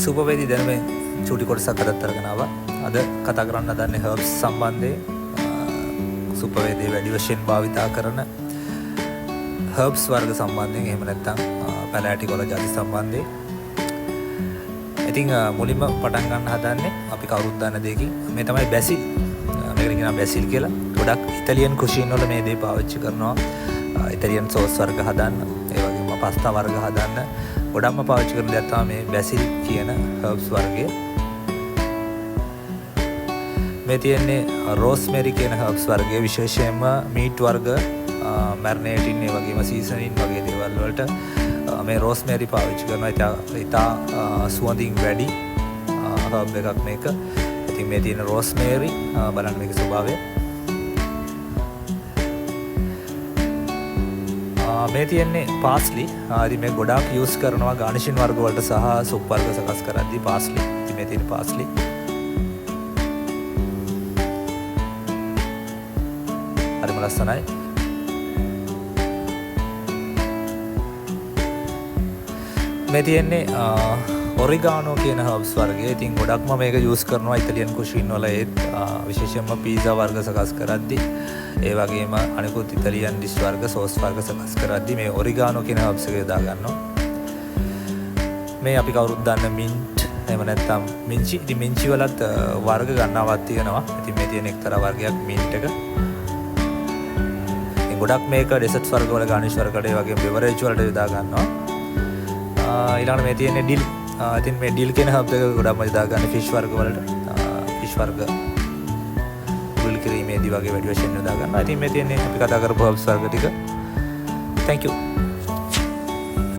සුපවේදී දැන් මේ චූටි කොටසක් අදත් අරගෙන ආවා. අද කතා කරන්න හදන්නේ හර්බ්ස් සම්බන්ධයෙන්. සුපවේදී වැඩි වශයෙන් භාවිතා කරන හර්බ්ස් වර්ග සම්බන්ධයෙන්, එහෙම නැත්නම් පැලෑටි කොළ ಜಾති සම්බන්ධයෙන්. ඉතින් මුලින්ම පටන් ගන්න හදන්නේ අපි කවුරුත් දන්න දෙයකින්. මේ තමයි බැසිල්. මේකට කියනවා බැසිල් කියලා. ගොඩක් ඉතාලියන් කුෂින් වල මේ දේ පාවිච්චි කරනවා. ඉතාලියන් සෝස් වර්ග හදන්න, ඒ වගේම පාස්තා වර්ග හදන්න ගොඩක්ම පාවිච්චි කරන දෙයක් තමයි මේ බැසිල් කියන හර්බ්ස් වර්ගය. මේ තියෙන්නේ රෝස්මෙරි කියන හර්බ්ස් වර්ගය. විශේෂයෙන්ම මීට් වර්ග, මැරිනේටින්, ඒ වගේම සීසනින් වගේ දේවල් වලට මේ රෝස්මෙරි පාවිච්චි කරනවා. ඉතා සුවඳින් වැඩි හර්බ් එකක් මේක. ඉතින් මේ තියෙන රෝස්මෙරි බලන්න මේකේ ස්වභාවය. මේ තියෙන්නේ පාස්ලි. ඉතින් මේ ගොඩාක් යූස් කරනවා ගානිෂින් වර්ග වලට සහ සුප් වර්ග සකස් කරද්දී පාස්ලි. ඉතින් මේ තියෙන පාස්ලි. හරිම ලස්සනයි. මේ තියෙන්නේ ඔරිගානෝ කියන හර්බ්ස් වර්ගය. ඉතින් ගොඩක්ම මේක යූස් කරනවා ඉතාලියන් කුෂින් වල, ඒත් විශේෂයෙන්ම පීසා වර්ග සකස් කරද්දී, ඒ වගේම අනිකුත් ඉතාලියන් ඩිෂ් වර්ග, සෝස් වර්ග සකස් කරද්දී මේ ඔරිගානෝ කියන හර්බ්ස් එක යොදා ගන්නවා. මේ අපි කවුරුත් දන්න මින්ට්, එහෙම නැත්නම් මින්චි. ඉතින් මින්චි වලත් වර්ග ගණනාවක් තියෙනවා. ඉතින් මේ තියෙන එක්තරා වර්ගයක් මින්ට් එක. ඉතින් ගොඩක් මේක ඩෙසර්ට්ස් වර්ග වල, ගානිෂ් වර්ග වල, ඒ වගේම බෙවරේජ් වලට යොදා ගන්නවා. ඊළඟට මේ තියෙන්නේ ඩිල්. ඉතින් මේ ඩිල් කියන හර්බ් එක ගොඩක්ම යොදා ගන්න ෆිෂ් වර්ග වලට. ෆිෂ් වර්ග ග්‍රිල් කිරීමේදී වගේ වැඩි වශයෙන් යොදා ගන්නවා. ඉතින් මේ තියෙන්නේ අපි කතා කරපු හර්බ්ස් වර්ග ටික. Thank you.